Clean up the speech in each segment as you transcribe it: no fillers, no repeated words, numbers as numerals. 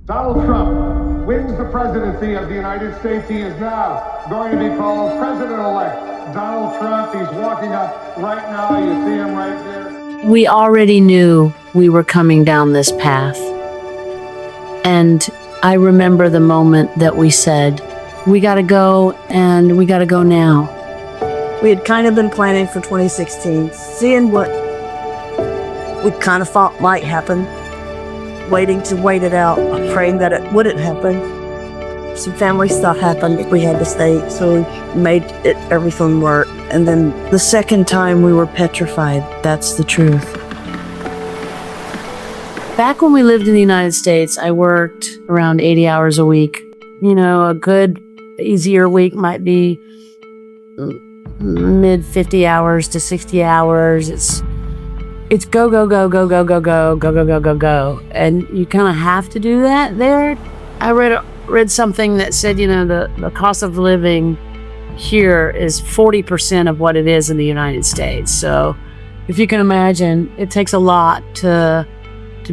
Donald Trump wins the presidency of the United States. He is now going to be called President-elect Donald Trump. He's walking up right now. You see him right there. We already knew we were coming down this path. And I remember the moment that we said, we got to go, and we got to go now. We had kind of been planning for 2016, seeing what we kind of thought might happen, waiting to wait it out, praying that it wouldn't happen. Some family stuff happened. We had to stay, so we made everything work. And then the second time we were petrified. That's the truth. Back when we lived in the United States, I worked around 80 hours a week. You know, a good, easier week might be mid 50 hours to 60 hours. It's go, go, go, go, go, go, go, go, go, go, go, go. And you kind of have to do that there. I read something that said, you know, the cost of living here is 40% of what it is in the United States. So if you can imagine, it takes a lot to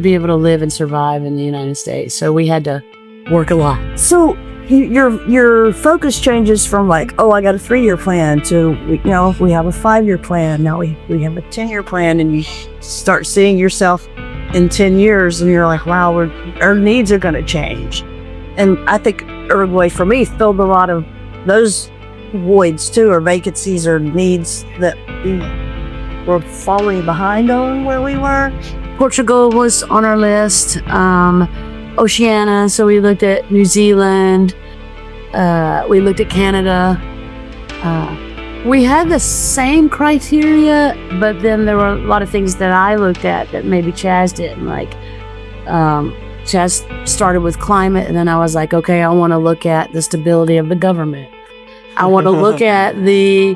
be able to live and survive in the United States. So we had to work a lot. So your focus changes from like, oh, I got a 3-year plan to, you know, we have a 5-year plan. Now we have a 10-year plan, and you start seeing yourself in 10 years and you're like, wow, our needs are going to change. And I think Uruguay for me filled a lot of those voids too, or vacancies or needs that we were falling behind on where we were. Portugal was on our list, Oceania, so we looked at New Zealand, we looked at Canada. We had the same criteria, but then there were a lot of things that I looked at that maybe Chas didn't. Like, Chas started with climate, and then I was like, okay, I want to look at the stability of the government. I want to look at the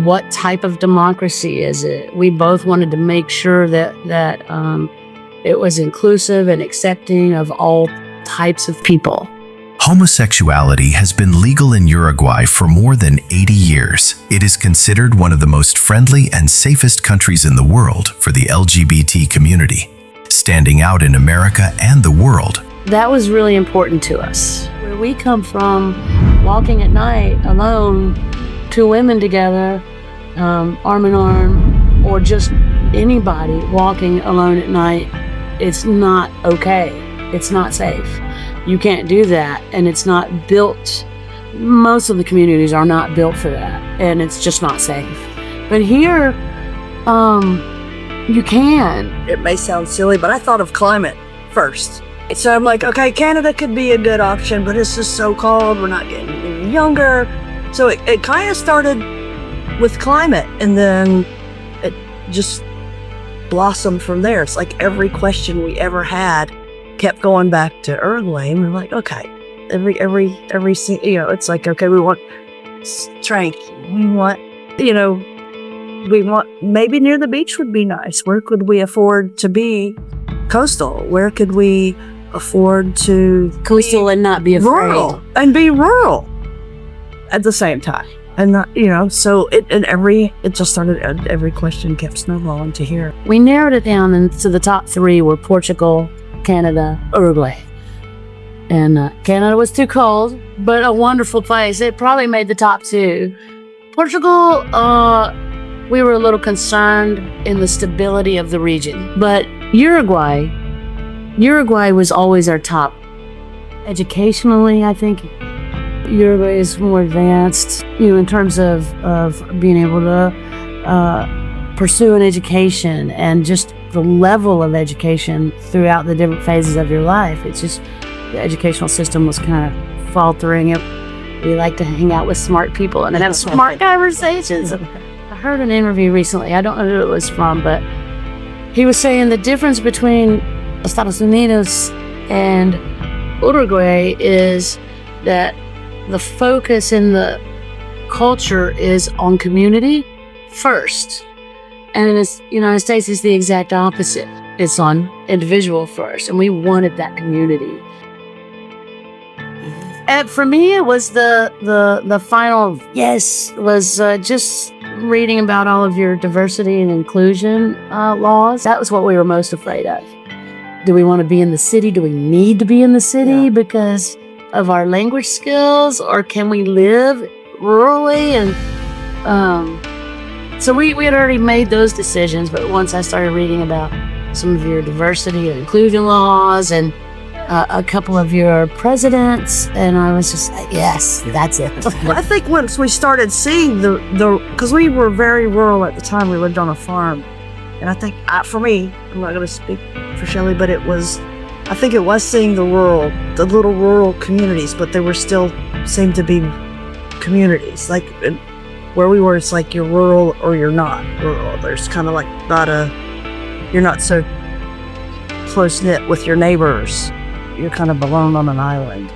what type of democracy is it? We both wanted to make sure that it was inclusive and accepting of all types of people. Homosexuality has been legal in Uruguay for more than 80 years. It is considered one of the most friendly and safest countries in the world for the LGBT community, standing out in America and the world. That was really important to us. Where we come from, walking at night alone, 2 women together, arm in arm, or just anybody walking alone at night, it's not okay. It's not safe. You can't do that, and it's not built. Most of the communities are not built for that, and it's just not safe. But here, you can. It may sound silly, but I thought of climate first. So I'm like, okay, Canada could be a good option, but it's just so cold. We're not getting any younger. So it kind of started with climate, and then it just blossomed from there. It's like every question we ever had kept going back to Uruguay, and we're like, okay, every you know, it's like, okay, we want strength. We want, you know, maybe near the beach would be nice. Where could we afford to be coastal? Where could we afford to Coastal and not be afraid. rural and be rural at the same time? And not, you know, so it just started, every question kept snowballing to here. We narrowed it down, and so the top 3 were Portugal, Canada, Uruguay. And Canada was too cold, but a wonderful place. It probably made the top 2. Portugal, we were a little concerned in the stability of the region. But Uruguay was always our top. Educationally, I think Uruguay is more advanced, you know, in terms of being able to pursue an education, and just the level of education throughout the different phases of your life. It's just, the educational system was kind of faltering. We like to hang out with smart people and have smart conversations. I heard an interview recently, I don't know who it was from, but he was saying the difference between Estados Unidos and Uruguay is that the focus in the culture is on community first. And in the United States, it's the exact opposite. It's on individual first, and we wanted that community. And for me, it was the final yes, was just reading about all of your diversity and inclusion laws. That was what we were most afraid of. do we want to be in the city? Do we need to be in the city because of our language skills, or can we live rurally? And so we had already made those decisions, but once I started reading about some of your diversity and inclusion laws and a couple of your presidents, and I was just like, yes, that's it. I think once we started seeing because we were very rural at the time, we lived on a farm. And I think, for me, I'm not going to speak for Shelley, but I think it was seeing the little rural communities, but they were still seemed to be communities. Like where we were, it's like you're rural or you're not rural. There's kind of like you're not so close-knit with your neighbors. You're kind of alone on an island.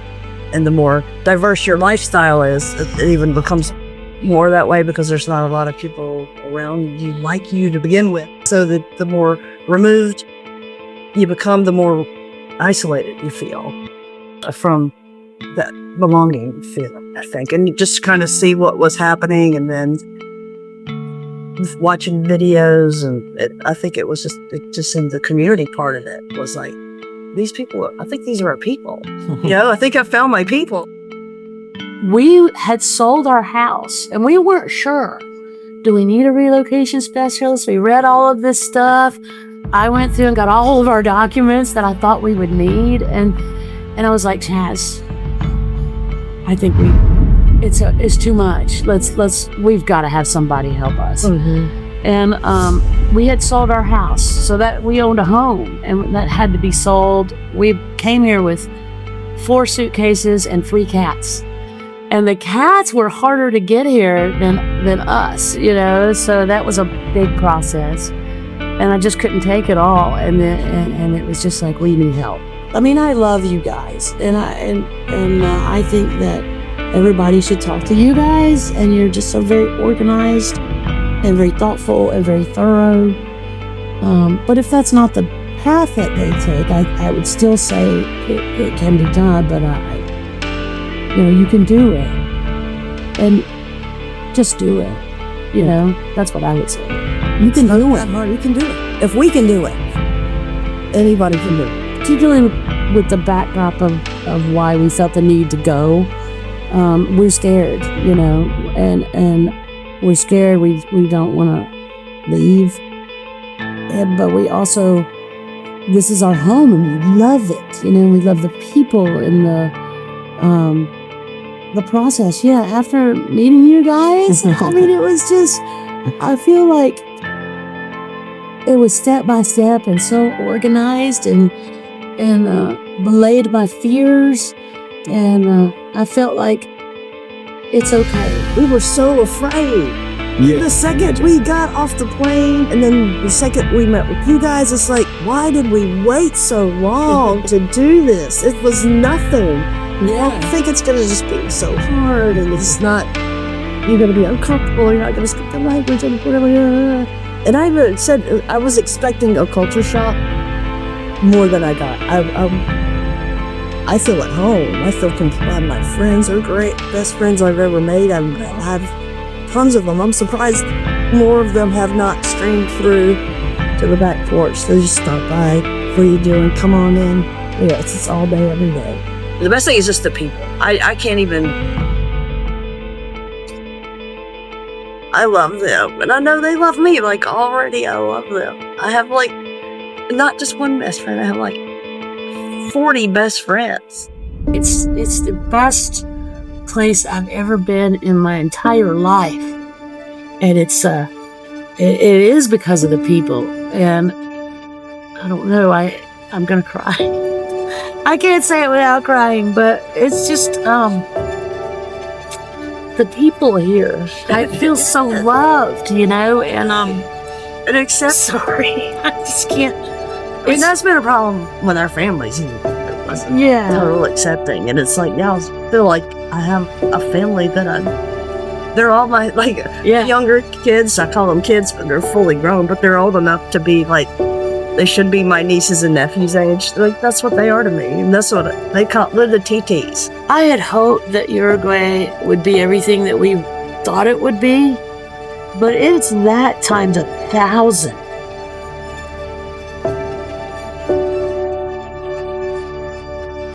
And the more diverse your lifestyle is, it even becomes more that way because there's not a lot of people around you like you to begin with. So the more removed you become, the more isolated you feel from that belonging feeling, I think. And you just kind of see what was happening, and then watching videos, and I think it just in the community part of it was like, these people, I think these are our people. I think I found my people. We had sold our house and we weren't sure. Do we need a relocation specialist? We read all of this stuff. I went through and got all of our documents that I thought we would need. And I was like, Chas, I think it's too much. We've got to have somebody help us. Mm-hmm. And we had sold our house, so that we owned a home, and that had to be sold. We came here with 4 suitcases and 3 cats. And the cats were harder to get here than us, so that was a big process. And I just couldn't take it all. And it was just like, we need help. I mean, I love you guys. And I think that everybody should talk to you guys. And you're just so very organized and very thoughtful and very thorough. But if that's not the path that they take, I would still say it can be done, but you can do it, and just do it. That's what I would say. You can do it. You can do it. If we can do it, anybody can do it. Particularly with the backdrop of why we felt the need to go. We're scared, and we're scared. We don't want to leave, but we also, this is our home, and we love it. We love the people and the process. Yeah, after meeting you guys, I mean, it was just, I feel like it was step by step and so organized and belayed my fears, and I felt like it's okay. We were so afraid. Yeah. The second we got off the plane, and then the second we met with you guys, it's like, why did we wait so long to do this? It was nothing. Yeah. I think it's going to just be so hard, and it's not, you're going to be uncomfortable, you're not going to speak the language, and whatever. And I even said, I was expecting a culture shock more than I got. I feel at home. I feel my friends are great, best friends I've ever made. I have tons of them. I'm surprised more of them have not streamed through to the back porch. They just stop by. What are you doing? Come on in. Yeah, it's all day, every day. The best thing is just the people. I can't even... I love them. And I know they love me. Like, already I love them. I have, like, not just one best friend. I have, like, 40 best friends. It's the best place I've ever been in my entire life. And it is because of the people. And I don't know, I'm gonna cry. I can't say it without crying, but it's just the people here. I feel so loved, and except sorry, I just can't. And that's been a problem with our families. Yeah, total accepting, and it's like now I feel like I have a family that they're all my younger kids. I call them kids, but they're fully grown. But they're old enough to be like, they should be my nieces and nephews' age. Like, that's what they are to me, and that's what they're the TTs. I had hoped that Uruguay would be everything that we thought it would be, but it's that times 1,000.